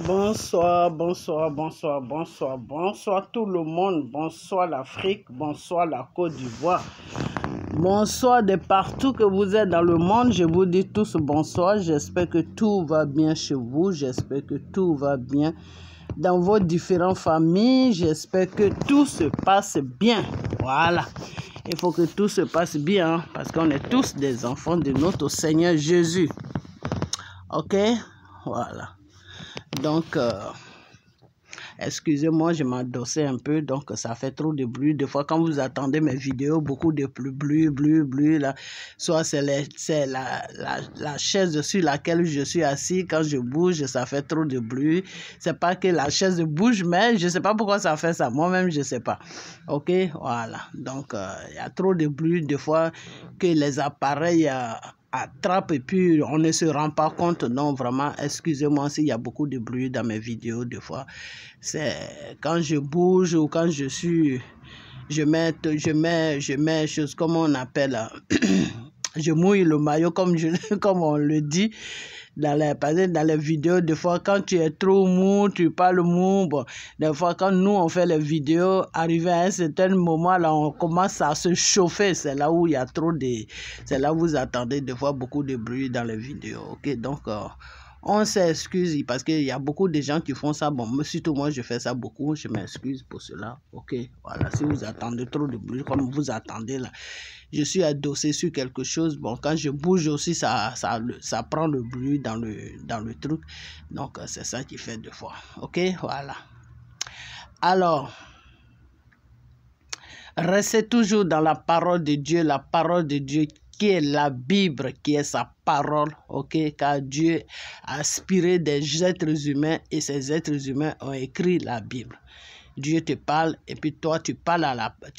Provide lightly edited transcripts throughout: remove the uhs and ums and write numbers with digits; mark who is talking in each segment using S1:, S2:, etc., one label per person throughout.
S1: Bonsoir, bonsoir, bonsoir, bonsoir, bonsoir tout le monde, bonsoir l'Afrique, bonsoir la Côte d'Ivoire, bonsoir de partout que vous êtes dans le monde, je vous dis tous bonsoir, j'espère que tout va bien chez vous, j'espère que tout va bien dans vos différentes familles, j'espère que tout se passe bien, voilà. Il faut que tout se passe bien, hein, parce qu'on est tous des enfants de notre Seigneur Jésus, ok, voilà. Donc, excusez-moi, je m'adossais un peu, donc ça fait trop de bruit. Des fois, quand vous attendez mes vidéos, beaucoup de bruit, là, soit c'est la chaise sur laquelle je suis assis, quand je bouge, ça fait trop de bruit. C'est pas que la chaise bouge, mais je sais pas pourquoi ça fait ça. Moi-même, je sais pas. Ok, voilà. Donc, il y a trop de bruit, des fois, que les appareils attrape et puis on ne se rend pas compte. Non, vraiment, excusez-moi s'il y a beaucoup de bruit dans mes vidéos des fois. C'est quand je bouge ou quand je suis, je mets chose comme on appelle, je mouille le maillot comme on le dit. Dans les vidéos, des fois, quand tu es trop mou, tu parles mou. Bon, des fois, quand nous, on fait les vidéos, arrivé à un certain moment, là, on commence à se chauffer. C'est là où il y a trop de... C'est là où vous attendez des fois beaucoup de bruit dans les vidéos. Ok, donc... on s'excuse parce qu'il y a beaucoup de gens qui font ça. Bon, surtout moi, je fais ça beaucoup. Je m'excuse pour cela. Ok, voilà. Si vous attendez trop de bruit, comme vous attendez là, je suis adossé sur quelque chose. Bon, quand je bouge aussi, ça prend le bruit dans le truc. Donc, c'est ça qui fait deux fois. Ok, voilà. Alors, restez toujours dans la parole de Dieu qui est la Bible, qui est sa parole, ok, car Dieu a inspiré des êtres humains et ces êtres humains ont écrit la Bible. Dieu te parle et puis toi tu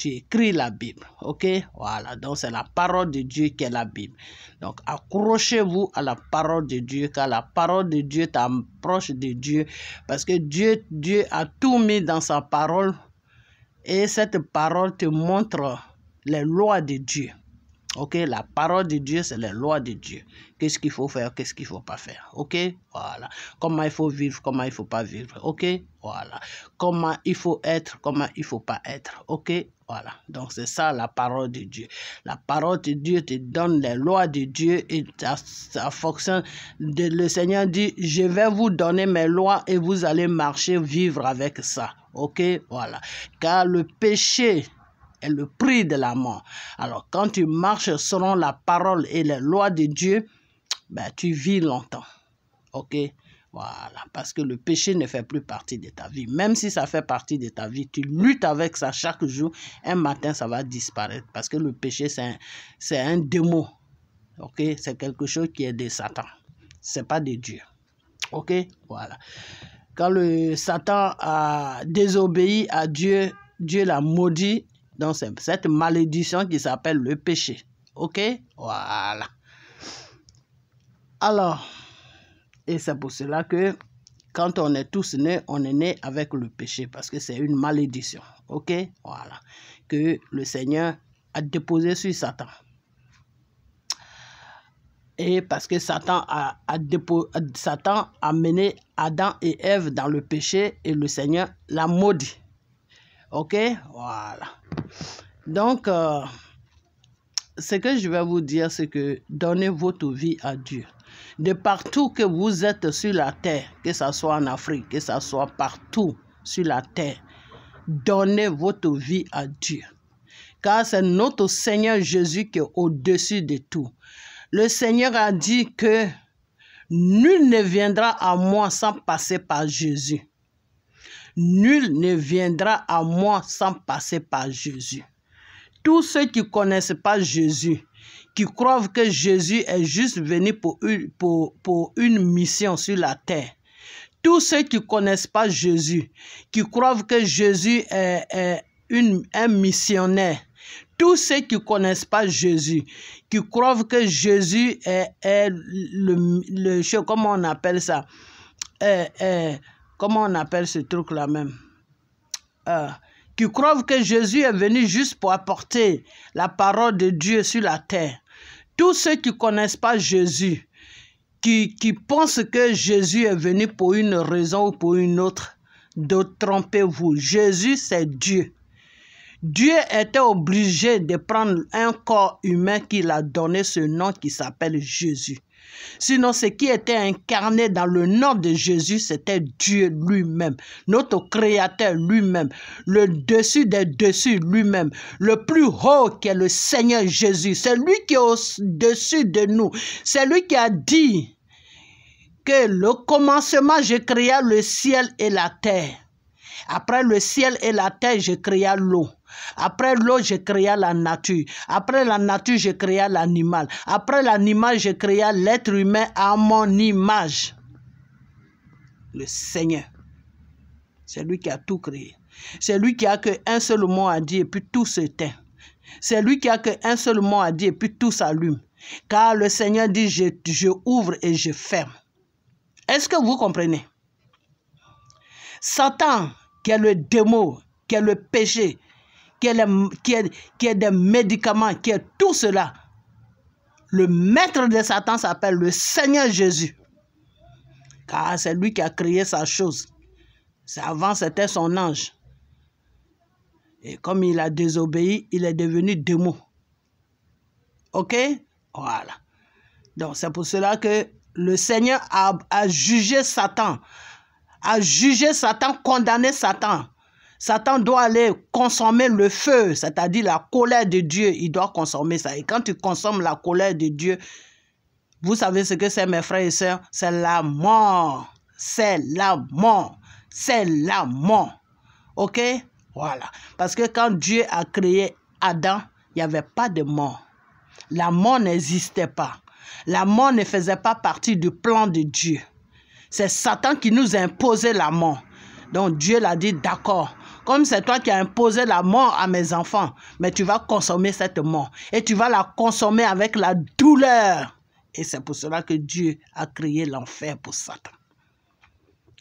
S1: écris la Bible, ok, voilà, donc c'est la parole de Dieu qui est la Bible. Donc accrochez-vous à la parole de Dieu, car la parole de Dieu t'approche de Dieu, parce que Dieu a tout mis dans sa parole et cette parole te montre les lois de Dieu. Ok, la parole de Dieu, c'est les lois de Dieu. Qu'est-ce qu'il faut faire, qu'est-ce qu'il ne faut pas faire. Ok, voilà. Comment il faut vivre, comment il ne faut pas vivre. Ok, voilà. Comment il faut être, comment il ne faut pas être. Ok, voilà. Donc, c'est ça la parole de Dieu. La parole de Dieu te donne les lois de Dieu et ça fonctionne. Le Seigneur dit, je vais vous donner mes lois et vous allez marcher, vivre avec ça. Ok, voilà. Car le péché est le prix de la mort. Alors, quand tu marches selon la parole et les lois de Dieu, ben, tu vis longtemps. Ok? Voilà. Parce que le péché ne fait plus partie de ta vie. Même si ça fait partie de ta vie, tu luttes avec ça chaque jour. Un matin, ça va disparaître. Parce que le péché, c'est un démon. Ok? C'est quelque chose qui est de Satan. C'est pas de Dieu. Ok? Voilà. Quand le Satan a désobéi à Dieu, Dieu l'a maudit. Donc, c'est cette malédiction qui s'appelle le péché. Ok? Voilà. Alors, et c'est pour cela que quand on est tous nés, on est né avec le péché parce que c'est une malédiction. Ok? Voilà. Que le Seigneur a déposé sur Satan. Et parce que Satan a mené Adam et Ève dans le péché et le Seigneur l'a maudit. Ok? Voilà. Donc, ce que je vais vous dire, c'est que donnez votre vie à Dieu. De partout que vous êtes sur la terre, que ce soit en Afrique, que ce soit partout sur la terre, donnez votre vie à Dieu. Car c'est notre Seigneur Jésus qui est au-dessus de tout. Le Seigneur a dit que nul ne viendra à moi sans passer par Jésus. Nul ne viendra à moi sans passer par Jésus. Tous ceux qui ne connaissent pas Jésus, qui croient que Jésus est juste venu pour une mission sur la terre, tous ceux qui ne connaissent pas Jésus, qui croient que Jésus est un missionnaire, tous ceux qui ne connaissent pas Jésus, qui croient que Jésus est comment on appelle ça, comment on appelle ce truc-là même, qui croient que Jésus est venu juste pour apporter la parole de Dieu sur la terre. Tous ceux qui ne connaissent pas Jésus, qui pensent que Jésus est venu pour une raison ou pour une autre, trompez-vous. Jésus, c'est Dieu. Dieu était obligé de prendre un corps humain qu'il a donné ce nom qui s'appelle Jésus. Sinon, ce qui était incarné dans le nom de Jésus, c'était Dieu lui-même, notre Créateur lui-même, le dessus des dessus lui-même, le plus haut qui est le Seigneur Jésus. C'est lui qui est au-dessus de nous. C'est lui qui a dit que le commencement, je créa le ciel et la terre. Après le ciel et la terre, je créa l'eau. Après l'eau, je créa la nature. Après la nature, je créa l'animal. Après l'animal, je créa l'être humain à mon image. Le Seigneur. C'est lui qui a tout créé. C'est lui qui a qu'un seul mot à dire et puis tout s'éteint. C'est lui qui a qu'un seul mot à dire et puis tout s'allume. Car le Seigneur dit, je ouvre et je ferme. Est-ce que vous comprenez? Satan, qui est le démon, qui est le péché, qui est des médicaments, qui est tout cela. Le maître de Satan s'appelle le Seigneur Jésus. Car c'est lui qui a créé sa chose. Avant, c'était son ange. Et comme il a désobéi, il est devenu démon. Ok? Voilà. Donc, c'est pour cela que le Seigneur a jugé Satan. A jugé Satan, condamné Satan. Satan doit aller consommer le feu, c'est-à-dire la colère de Dieu. Il doit consommer ça. Et quand tu consommes la colère de Dieu, vous savez ce que c'est, mes frères et sœurs? C'est la mort. C'est la mort. C'est la mort. Ok? Voilà. Parce que quand Dieu a créé Adam, il n'y avait pas de mort. La mort n'existait pas. La mort ne faisait pas partie du plan de Dieu. C'est Satan qui nous a imposé la mort. Donc Dieu l'a dit, d'accord, comme c'est toi qui as imposé la mort à mes enfants, mais tu vas consommer cette mort. Et tu vas la consommer avec la douleur. Et c'est pour cela que Dieu a créé l'enfer pour Satan.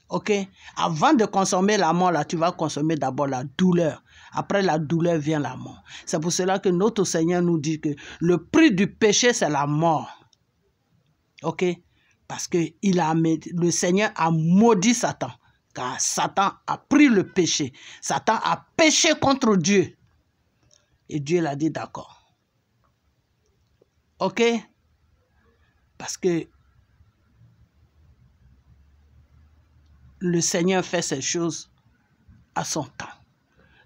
S1: Ok? Avant de consommer la mort, là, tu vas consommer d'abord la douleur. Après la douleur vient la mort. C'est pour cela que notre Seigneur nous dit que le prix du péché, c'est la mort. Ok? Parce que le Seigneur a maudit Satan. Car Satan a pris le péché. Satan a péché contre Dieu. Et Dieu l'a dit d'accord. Ok? Parce que le Seigneur fait ces choses à son temps.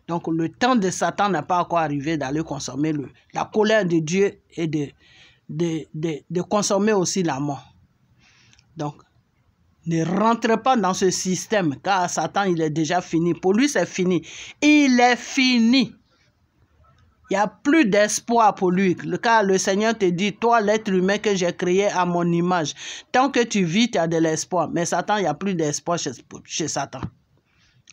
S1: Donc le temps de Satan n'a pas encore arrivé d'aller consommer la colère de Dieu et de consommer aussi la mort. Donc, ne rentrez pas dans ce système, car Satan, il est déjà fini. Pour lui, c'est fini. Il est fini. Il n'y a plus d'espoir pour lui. Car le Seigneur te dit, toi, l'être humain que j'ai créé à mon image, tant que tu vis, tu as de l'espoir. Mais Satan, il n'y a plus d'espoir chez Satan.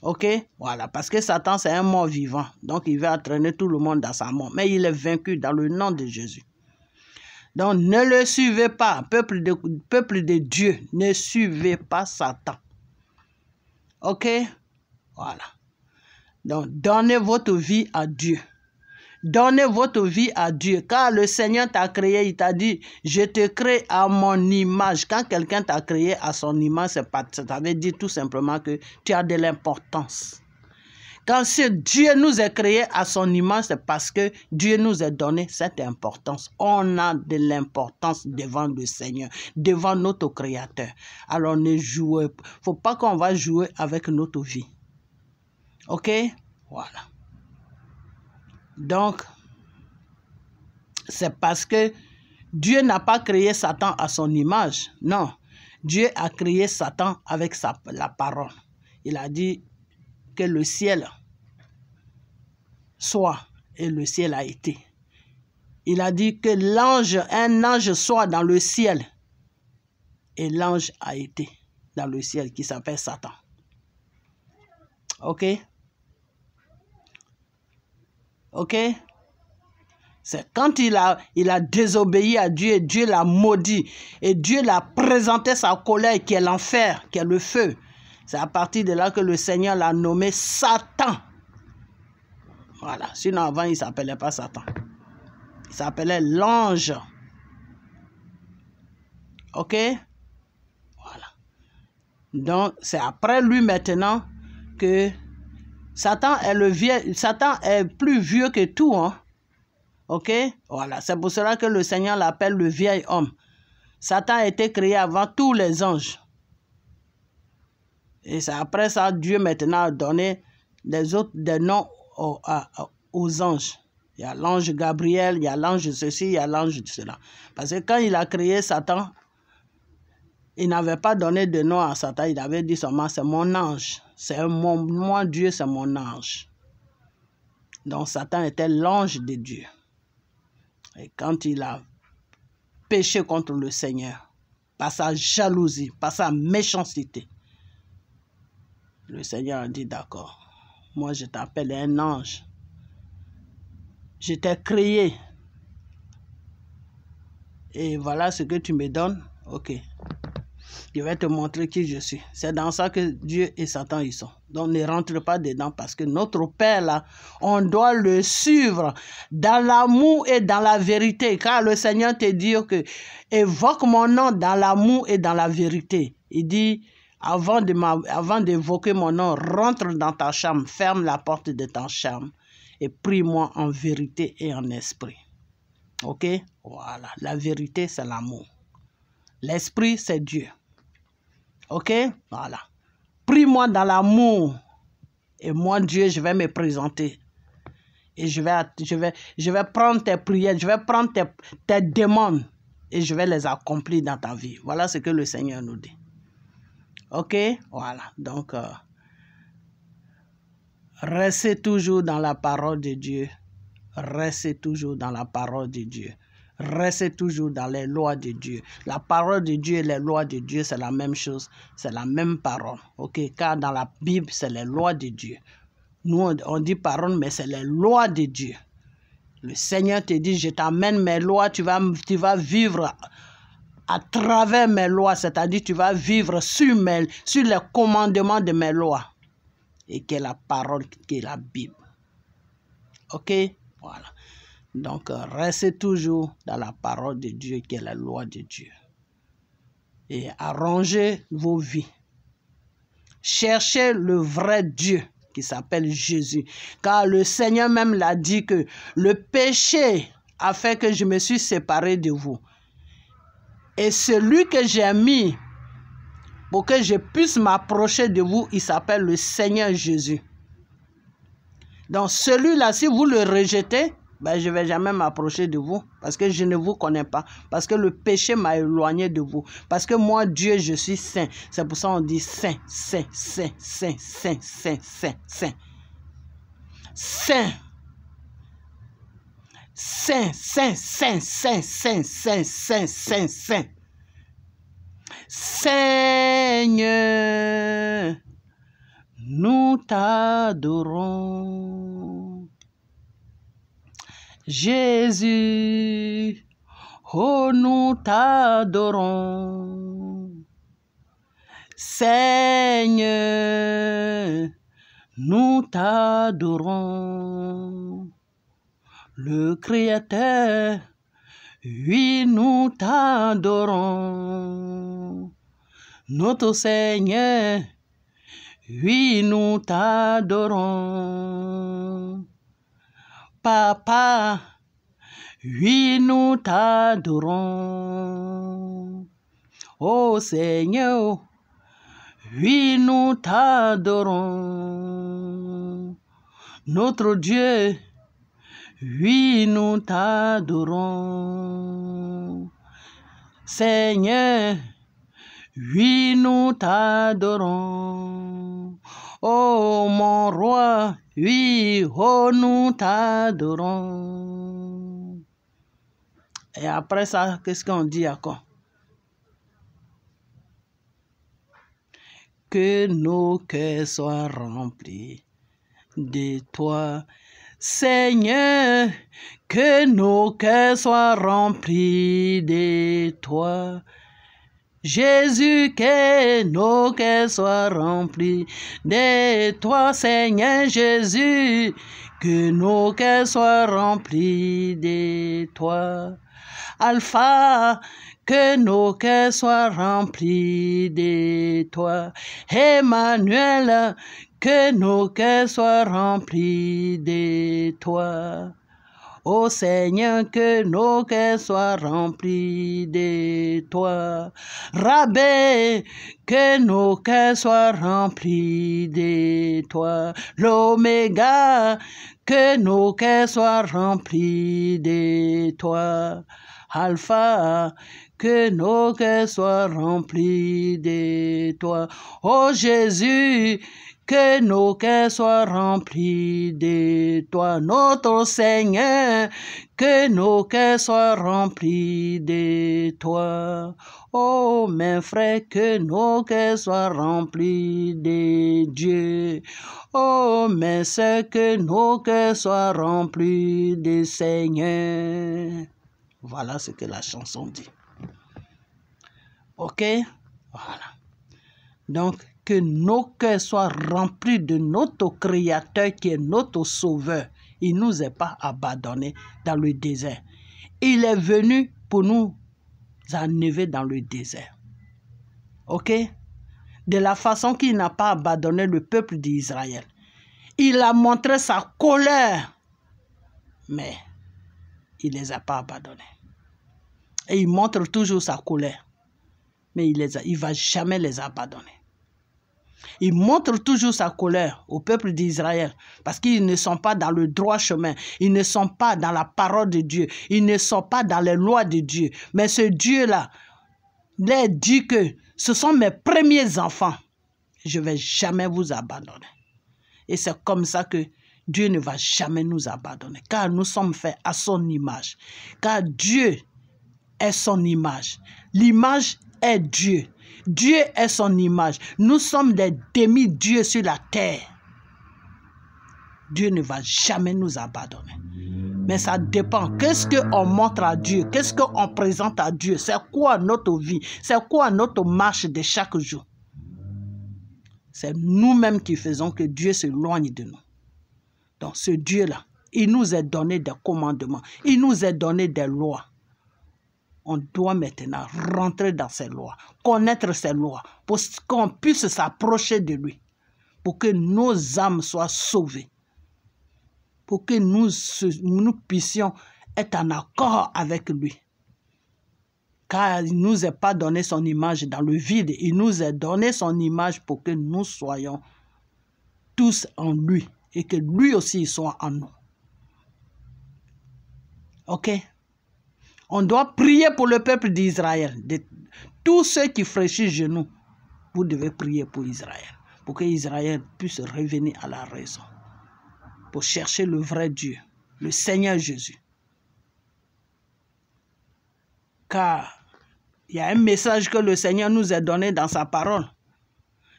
S1: Ok? Voilà. Parce que Satan, c'est un mort vivant. Donc, il va entraîner tout le monde dans sa mort. Mais il est vaincu dans le nom de Jésus. Donc, ne le suivez pas, peuple de Dieu, ne suivez pas Satan. Ok? Voilà. Donc, donnez votre vie à Dieu. Donnez votre vie à Dieu, car le Seigneur t'a créé, il t'a dit, je te crée à mon image. Quand quelqu'un t'a créé à son image, ça veut dire tout simplement que tu as de l'importance. Quand Dieu nous a créés à son image, c'est parce que Dieu nous a donné cette importance. On a de l'importance devant le Seigneur, devant notre Créateur. Alors ne jouez pas. Il ne faut pas qu'on va jouer avec notre vie. Ok? Voilà. Donc, c'est parce que Dieu n'a pas créé Satan à son image. Non. Dieu a créé Satan avec la parole. Il a dit que le ciel soit, et le ciel a été. Il a dit que un ange soit dans le ciel, et l'ange a été dans le ciel, qui s'appelle Satan. Ok? Ok? C'est quand il a désobéi à Dieu, Dieu l'a maudit, et Dieu l'a présenté sa colère, qui est l'enfer, qui est le feu. C'est à partir de là que le Seigneur l'a nommé Satan. Voilà. Sinon, avant, il ne s'appelait pas Satan. Il s'appelait l'ange. Ok? Donc, c'est après lui maintenant que Satan est plus vieux que tout, hein. Ok? Voilà, c'est pour cela que le Seigneur l'appelle le vieil homme. Satan a été créé avant tous les anges. Et c'est après ça, Dieu maintenant a donné des noms aux anges. Il y a l'ange Gabriel, il y a l'ange ceci, il y a l'ange cela. Parce que quand il a créé Satan, il n'avait pas donné de nom à Satan, il avait dit seulement c'est mon ange. Moi Dieu, c'est mon ange. Donc Satan était l'ange de Dieu. Et quand il a péché contre le Seigneur, par sa jalousie, par sa méchanceté, le Seigneur a dit d'accord, moi je t'appelle un ange. Je t'ai créé. Et voilà ce que tu me donnes. Ok. Je vais te montrer qui je suis. C'est dans ça que Dieu et Satan y sont. Donc ne rentre pas dedans parce que notre Père là, on doit le suivre dans l'amour et dans la vérité. Car le Seigneur te dit que évoque mon nom dans l'amour et dans la vérité. Il dit avant d'évoquer mon nom, rentre dans ta chambre, ferme la porte de ta chambre et prie-moi en vérité et en esprit. Ok? Voilà. La vérité, c'est l'amour. L'esprit, c'est Dieu. Ok? Voilà. Prie-moi dans l'amour. Et moi, Dieu, je vais me présenter. Et je vais prendre tes prières, je vais prendre tes demandes. Et je vais les accomplir dans ta vie. Voilà ce que le Seigneur nous dit. Ok? Voilà. Donc, restez toujours dans la parole de Dieu. Restez toujours dans la parole de Dieu. Restez toujours dans les lois de Dieu. La parole de Dieu et les lois de Dieu, c'est la même chose. C'est la même parole. Ok? Car dans la Bible, c'est les lois de Dieu. Nous, on dit parole, mais c'est les lois de Dieu. Le Seigneur te dit, je t'amène mes lois, tu vas vivre à travers mes lois, c'est-à-dire tu vas vivre sur les commandements de mes lois. Et qui est la parole, qui est la Bible. Ok? Voilà. Donc, restez toujours dans la parole de Dieu, qui est la loi de Dieu. Et arrangez vos vies. Cherchez le vrai Dieu qui s'appelle Jésus. Car le Seigneur même l'a dit que le péché a fait que je me suis séparé de vous. Et celui que j'ai mis pour que je puisse m'approcher de vous, il s'appelle le Seigneur Jésus. Donc celui-là, si vous le rejetez, ben, je ne vais jamais m'approcher de vous parce que je ne vous connais pas. Parce que le péché m'a éloigné de vous. Parce que moi, Dieu, je suis saint. C'est pour ça qu'on dit saint, saint, saint, saint, saint, saint, saint, saint. Saint. Saint, saint, saint, saint, saint, saint, saint, saint, saint. Seigneur, nous t'adorons. Jésus, oh nous t'adorons. Seigneur, nous t'adorons. Le Créateur, oui nous t'adorons. Notre Seigneur, oui nous t'adorons. Papa, oui nous t'adorons. Oh Seigneur, oui nous t'adorons. Notre Dieu, oui nous t'adorons. Seigneur, oui nous t'adorons. Oh mon roi, oui, oh nous t'adorons. Et après ça, qu'est-ce qu'on dit encore? Que nos cœurs soient remplis de toi, Seigneur, que nos cœurs soient remplis de toi. Jésus, que nos cœurs soient remplis de toi, Seigneur Jésus, que nos cœurs soient remplis de toi. Alpha, que nos cœurs soient remplis de toi. Emmanuel, que nos cœurs soient remplis de toi. Ô Seigneur, que nos cœurs soient remplis de toi. Rabbin, que nos cœurs soient remplis de toi. L'Oméga, que nos cœurs soient remplis de toi. Alpha, que nos cœurs soient remplis de toi. Ô Jésus, que nos cœurs soient remplis de toi, notre Seigneur, que nos cœurs soient remplis de toi. Oh, mes frères, que nos cœurs soient remplis de Dieu. Oh, mes sœurs, que nos cœurs soient remplis de Seigneur. Voilà ce que la chanson dit. Ok? Voilà. Donc, que nos cœurs soient remplis de notre Créateur qui est notre Sauveur. Il ne nous est pas abandonnés dans le désert. Il est venu pour nous enlever dans le désert. Ok? De la façon qu'il n'a pas abandonné le peuple d'Israël. Il a montré sa colère, mais il ne les a pas abandonnés. Et il montre toujours sa colère, mais il ne va jamais les abandonner. Il montre toujours sa colère au peuple d'Israël parce qu'ils ne sont pas dans le droit chemin. Ils ne sont pas dans la parole de Dieu. Ils ne sont pas dans les lois de Dieu. Mais ce Dieu-là leur dit que ce sont mes premiers enfants. Je ne vais jamais vous abandonner. Et c'est comme ça que Dieu ne va jamais nous abandonner. Car nous sommes faits à son image. Car Dieu est son image. L'image est Dieu. Dieu est son image. Nous sommes des demi-dieux sur la terre. Dieu ne va jamais nous abandonner. Mais ça dépend. Qu'est-ce qu'on montre à Dieu? Qu'est-ce qu'on présente à Dieu? C'est quoi notre vie? C'est quoi notre marche de chaque jour? C'est nous-mêmes qui faisons que Dieu s'éloigne de nous. Donc ce Dieu-là, il nous a donné des commandements. Il nous a donné des lois. On doit maintenant rentrer dans ces lois, connaître ces lois, pour qu'on puisse s'approcher de lui, pour que nos âmes soient sauvées, pour que nous puissions être en accord avec lui. Car il ne nous a pas donné son image dans le vide, il nous a donné son image pour que nous soyons tous en lui et que lui aussi soit en nous. Ok? On doit prier pour le peuple d'Israël. Tous ceux qui fléchissent genoux, vous devez prier pour Israël. Pour que Israël puisse revenir à la raison. Pour chercher le vrai Dieu, le Seigneur Jésus. Car il y a un message que le Seigneur nous a donné dans sa parole.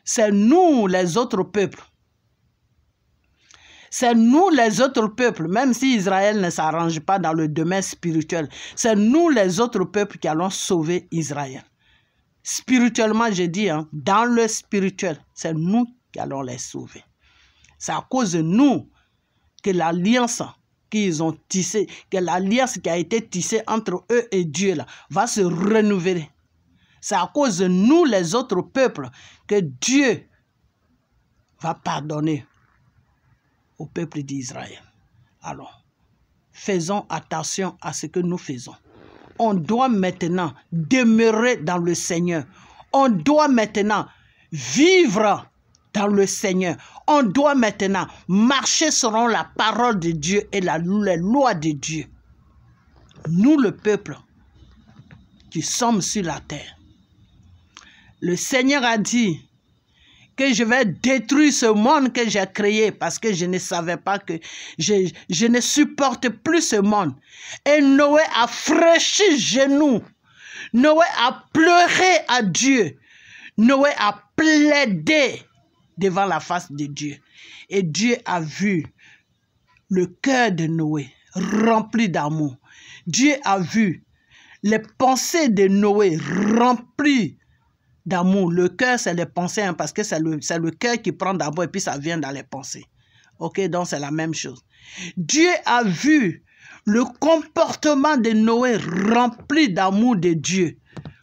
S1: C'est nous les autres peuples. C'est nous les autres peuples, même si Israël ne s'arrange pas dans le domaine spirituel, c'est nous les autres peuples qui allons sauver Israël. Spirituellement, je dis, dans le spirituel, c'est nous qui allons les sauver. C'est à cause de nous que l'alliance qu'ils ont tissée, que l'alliance qui a été tissée entre eux et Dieu là, va se renouveler. C'est à cause de nous les autres peuples que Dieu va pardonner au peuple d'Israël. Alors, faisons attention à ce que nous faisons. On doit maintenant demeurer dans le Seigneur. On doit maintenant vivre dans le Seigneur. On doit maintenant marcher selon la parole de Dieu et les lois de Dieu. Nous, le peuple, qui sommes sur la terre. Le Seigneur a dit que je vais détruire ce monde que j'ai créé parce que je ne savais pas que je ne supporte plus ce monde. Et Noé a fléchi genoux. Noé a pleuré à Dieu. Noé a plaidé devant la face de Dieu. Et Dieu a vu le cœur de Noé rempli d'amour. Dieu a vu les pensées de Noé remplies d'amour. Le cœur, c'est les pensées, parce que c'est le cœur qui prend d'abord et puis ça vient dans les pensées. Ok, donc c'est la même chose. Dieu a vu le comportement de Noé rempli d'amour de Dieu.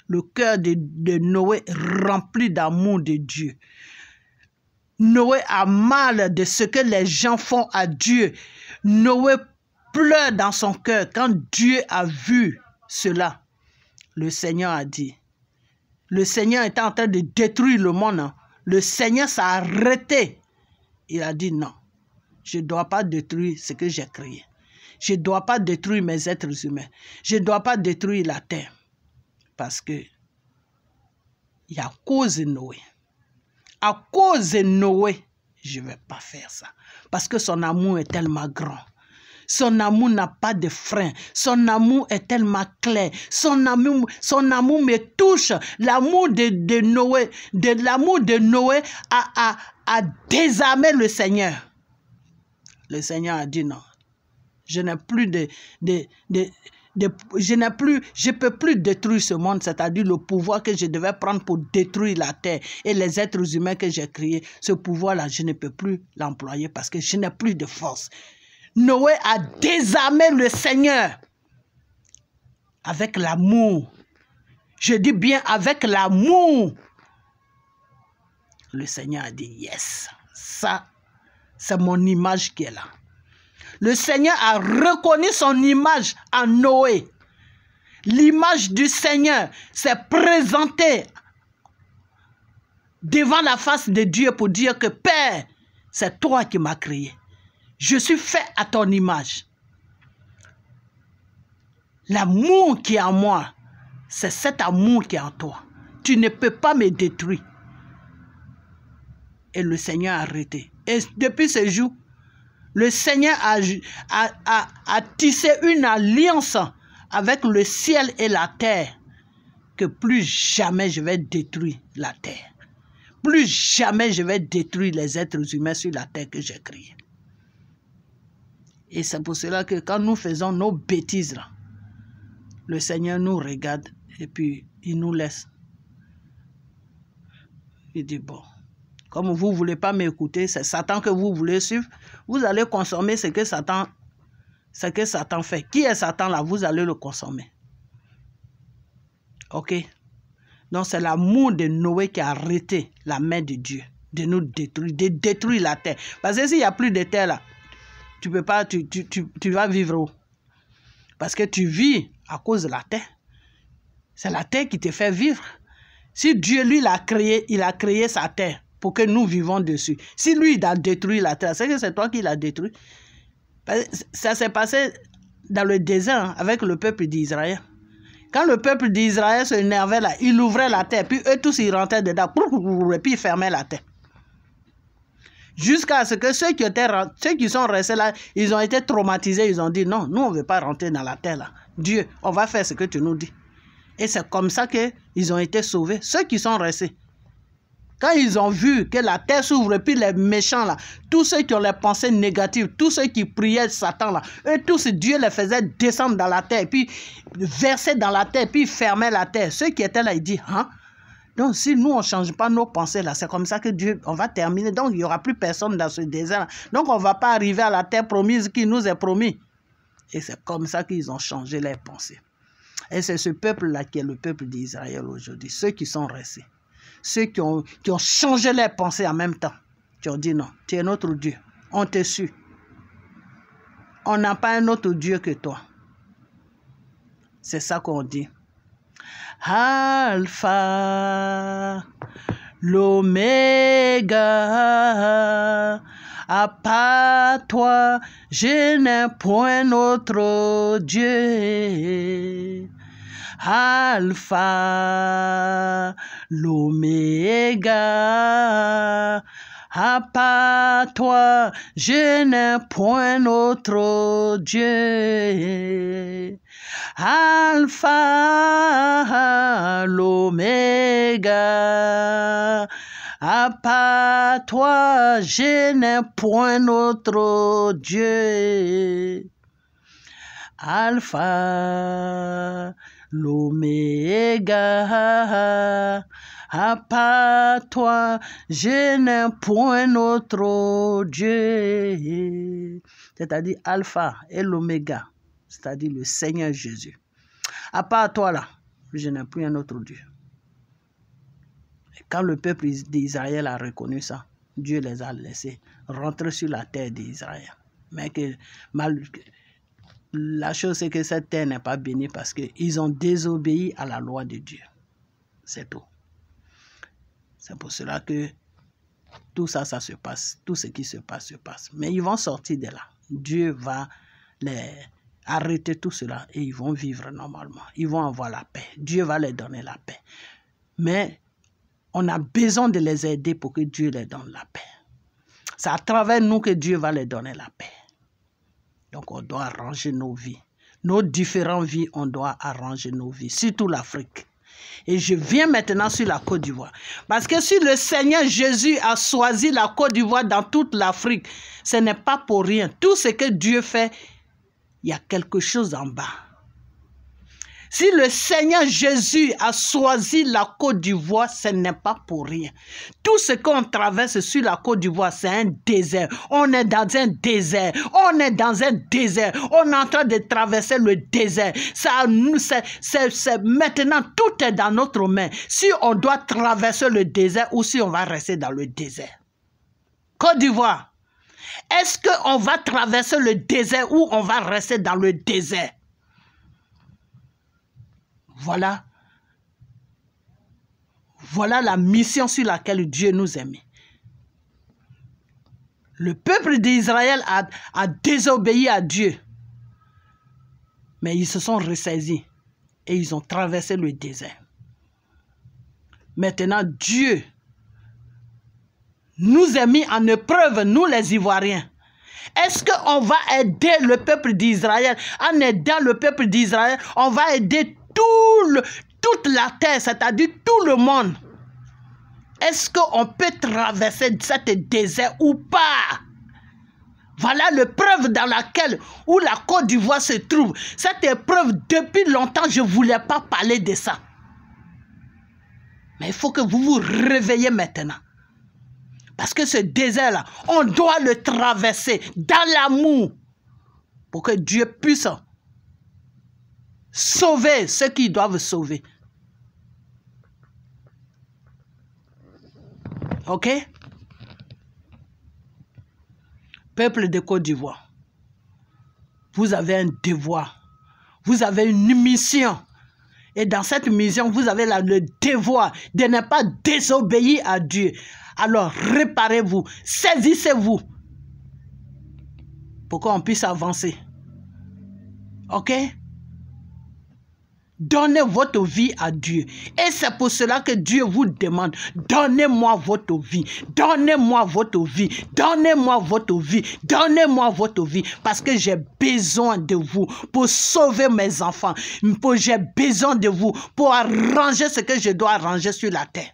S1: Le cœur de Noé rempli d'amour de Dieu. Noé a mal de ce que les gens font à Dieu. Noé pleure dans son cœur quand Dieu a vu cela. Le Seigneur a dit, le Seigneur était en train de détruire le monde. Hein. Le Seigneur s'est arrêté. Il a dit non, je ne dois pas détruire ce que j'ai créé. Je ne dois pas détruire mes êtres humains. Je ne dois pas détruire la terre. Parce que il y a cause de Noé. À cause de Noé, je ne vais pas faire ça. Parce que son amour est tellement grand. Son amour n'a pas de frein. Son amour est tellement clair. Son amour me touche. L'amour de Noé, l'amour de Noé a désarmé le Seigneur. Le Seigneur a dit non. Je n'ai plus je ne peux plus détruire ce monde, c'est-à-dire le pouvoir que je devais prendre pour détruire la terre et les êtres humains que j'ai créés. Ce pouvoir-là, je ne peux plus l'employer parce que je n'ai plus de force. Noé a désarmé le Seigneur avec l'amour. Je dis bien avec l'amour. Le Seigneur a dit yes, ça, c'est mon image qui est là. Le Seigneur a reconnu son image en Noé. L'image du Seigneur s'est présentée devant la face de Dieu pour dire que Père, c'est toi qui m'as créé. Je suis fait à ton image. L'amour qui est en moi, c'est cet amour qui est en toi. Tu ne peux pas me détruire. Et le Seigneur a arrêté. Et depuis ce jour, le Seigneur a tissé une alliance avec le ciel et la terre que plus jamais je vais détruire la terre. Plus jamais je vais détruire les êtres humains sur la terre que j'ai créée. Et c'est pour cela que quand nous faisons nos bêtises, là, le Seigneur nous regarde et puis il nous laisse. Il dit bon. Comme vous ne voulez pas m'écouter, c'est Satan que vous voulez suivre, vous allez consommer ce que Satan fait. Qui est Satan là? Vous allez le consommer. Ok? Donc c'est l'amour de Noé qui a arrêté la main de Dieu de nous détruire, de détruire la terre. Parce que s'il n'y a plus de terre là, tu peux pas, tu vas vivre où? Parce que tu vis à cause de la terre. C'est la terre qui te fait vivre. Si Dieu lui l'a créé, il a créé sa terre pour que nous vivons dessus. Si lui, il a détruit la terre, c'est que c'est toi qui l'as détruit. Ça s'est passé dans le désert avec le peuple d'Israël. Quand le peuple d'Israël se énervait là, il ouvrait la terre, puis eux tous, ils rentraient dedans, et puis ils fermaient la terre. Jusqu'à ce que ceux qui sont restés là, ils ont été traumatisés, ils ont dit non, nous on ne veut pas rentrer dans la terre là. Dieu, on va faire ce que tu nous dis. Et c'est comme ça qu'ils ont été sauvés, ceux qui sont restés. Quand ils ont vu que la terre s'ouvre, puis les méchants là, tous ceux qui ont les pensées négatives, tous ceux qui priaient Satan là, eux tous, Dieu les faisait descendre dans la terre, puis verser dans la terre, puis fermer la terre. Ceux qui étaient là, ils disent, hein? Donc si nous, on ne change pas nos pensées là, c'est comme ça que Dieu, on va terminer. Donc il n'y aura plus personne dans ce désert là. Donc on ne va pas arriver à la terre promise qui nous est promis. Et c'est comme ça qu'ils ont changé leurs pensées. Et c'est ce peuple-là qui est le peuple d'Israël aujourd'hui, ceux qui sont restés. Ceux qui ont changé leurs pensées en même temps, qui ont dit non, tu es notre Dieu, on te suit. On n'a pas un autre Dieu que toi. C'est ça qu'on dit. Alpha, l'oméga, à part toi, je n'ai point autre Dieu. Alpha, l'oméga, à part toi, je n'ai point autre Dieu. Alpha, l'oméga, à part toi, je n'ai point autre Dieu. Alpha, l'oméga, à part toi, je n'ai point autre Dieu. C'est-à-dire Alpha et l'oméga, c'est-à-dire le Seigneur Jésus. À part toi là, je n'ai plus un autre Dieu. Et quand le peuple d'Israël a reconnu ça, Dieu les a laissés rentrer sur la terre d'Israël. Mais la chose, c'est que cette terre n'est pas bénie parce qu'ils ont désobéi à la loi de Dieu. C'est tout. C'est pour cela que tout ça, ça se passe. Tout ce qui se passe, se passe. Mais ils vont sortir de là. Dieu va les arrêter tout cela et ils vont vivre normalement. Ils vont avoir la paix. Dieu va les donner la paix. Mais on a besoin de les aider pour que Dieu les donne la paix. C'est à travers nous que Dieu va les donner la paix. Donc on doit arranger nos vies. Nos différentes vies, on doit arranger nos vies. Surtout l'Afrique. Et je viens maintenant sur la Côte d'Ivoire. Parce que si le Seigneur Jésus a choisi la Côte d'Ivoire dans toute l'Afrique, ce n'est pas pour rien. Tout ce que Dieu fait, il y a quelque chose en bas. Si le Seigneur Jésus a choisi la Côte d'Ivoire, ce n'est pas pour rien. Tout ce qu'on traverse sur la Côte d'Ivoire, c'est un désert. On est dans un désert. On est dans un désert. On est en train de traverser le désert. Maintenant, tout est dans notre main. Si on doit traverser le désert ou si on va rester dans le désert. Côte d'Ivoire, est-ce qu'on va traverser le désert ou on va rester dans le désert? Voilà la mission sur laquelle Dieu nous a mis. Le peuple d'Israël a désobéi à Dieu. Mais ils se sont ressaisis et ils ont traversé le désert. Maintenant, Dieu nous a mis en épreuve, nous les Ivoiriens. Est-ce qu'on va aider le peuple d'Israël? En aidant le peuple d'Israël, on va aider toute la terre, c'est-à-dire tout le monde. Est-ce qu'on peut traverser cet désert ou pas? Voilà l'épreuve dans laquelle, où la Côte d'Ivoire se trouve. Cette épreuve, depuis longtemps, je ne voulais pas parler de ça. Mais il faut que vous vous réveillez maintenant. Parce que ce désert-là, on doit le traverser dans l'amour pour que Dieu puisse sauver ceux qui doivent sauver. Ok? Peuple de Côte d'Ivoire, vous avez un devoir, vous avez une mission. Et dans cette mission, vous avez le devoir de ne pas désobéir à Dieu. Alors, réparez-vous, saisissez-vous pour qu'on puisse avancer. Ok? Donnez votre vie à Dieu. Et c'est pour cela que Dieu vous demande, donnez-moi votre vie, donnez-moi votre vie, donnez-moi votre vie, donnez-moi votre vie. Parce que j'ai besoin de vous pour sauver mes enfants. J'ai besoin de vous pour arranger ce que je dois arranger sur la terre.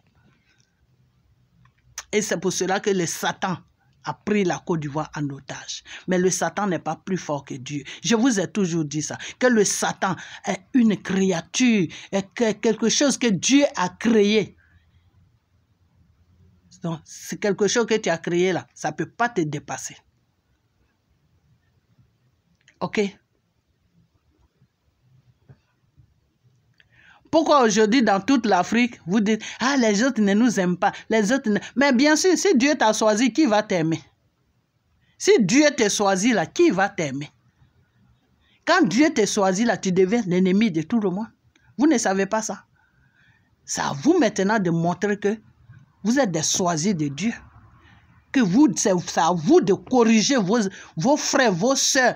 S1: Et c'est pour cela que le Satan a pris la Côte d'Ivoire en otage. Mais le Satan n'est pas plus fort que Dieu. Je vous ai toujours dit ça, que le Satan est une créature, est quelque chose que Dieu a créé. Donc, c'est quelque chose que tu as créé là, ça ne peut pas te dépasser. Ok? Pourquoi aujourd'hui dans toute l'Afrique, vous dites, ah, les autres ne nous aiment pas, les autres ne... Mais bien sûr, si Dieu t'a choisi, qui va t'aimer? Si Dieu t'a choisi là, qui va t'aimer? Quand Dieu t'a choisi là, tu deviens l'ennemi de tout le monde. Vous ne savez pas ça. C'est à vous maintenant de montrer que vous êtes des choisis de Dieu. Que c'est à vous de corriger vos frères, vos soeurs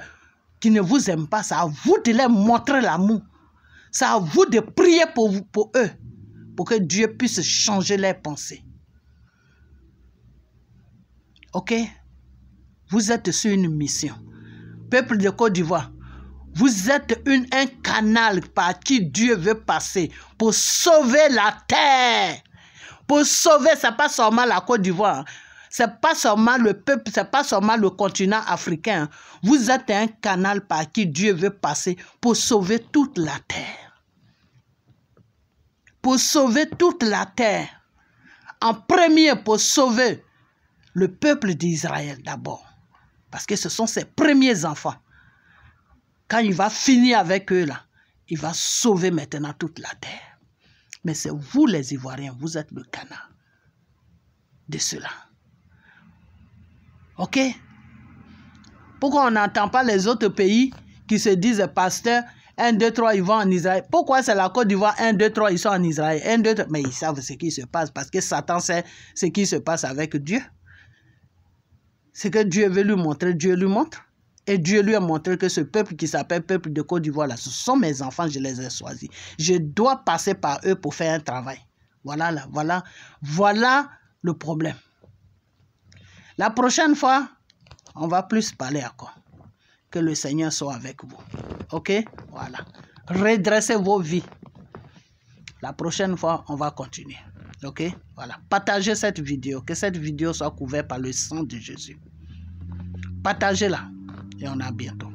S1: qui ne vous aiment pas. C'est à vous de leur montrer l'amour. C'est à vous de prier pour eux, pour que Dieu puisse changer leurs pensées. Ok? Vous êtes sur une mission. Peuple de Côte d'Ivoire, vous êtes un canal par qui Dieu veut passer pour sauver la terre. Pour sauver, ce n'est pas seulement la Côte d'Ivoire. Ce n'est pas seulement le peuple, ce n'est pas seulement le continent africain. Vous êtes un canal par qui Dieu veut passer pour sauver toute la terre. Pour sauver toute la terre. En premier, pour sauver le peuple d'Israël d'abord. Parce que ce sont ses premiers enfants. Quand il va finir avec eux là, il va sauver maintenant toute la terre. Mais c'est vous les Ivoiriens, vous êtes le canard de cela. Ok? Pourquoi on n'entend pas les autres pays qui se disent pasteurs, 1, 2, 3, ils vont en Israël? Pourquoi c'est la Côte d'Ivoire, 1, 2, 3, ils sont en Israël? 1, 2, 3, mais ils savent ce qui se passe parce que Satan sait ce qui se passe avec Dieu. Ce que Dieu veut lui montrer, Dieu lui montre. Et Dieu lui a montré que ce peuple qui s'appelle peuple de Côte d'Ivoire, là, ce sont mes enfants, je les ai choisis. Je dois passer par eux pour faire un travail. Voilà le problème. La prochaine fois, on va plus parler encore. Que le Seigneur soit avec vous. Ok? Voilà. Redressez vos vies. La prochaine fois, on va continuer. Ok? Voilà. Partagez cette vidéo. Que cette vidéo soit couverte par le sang de Jésus. Partagez-la. Et on a bientôt.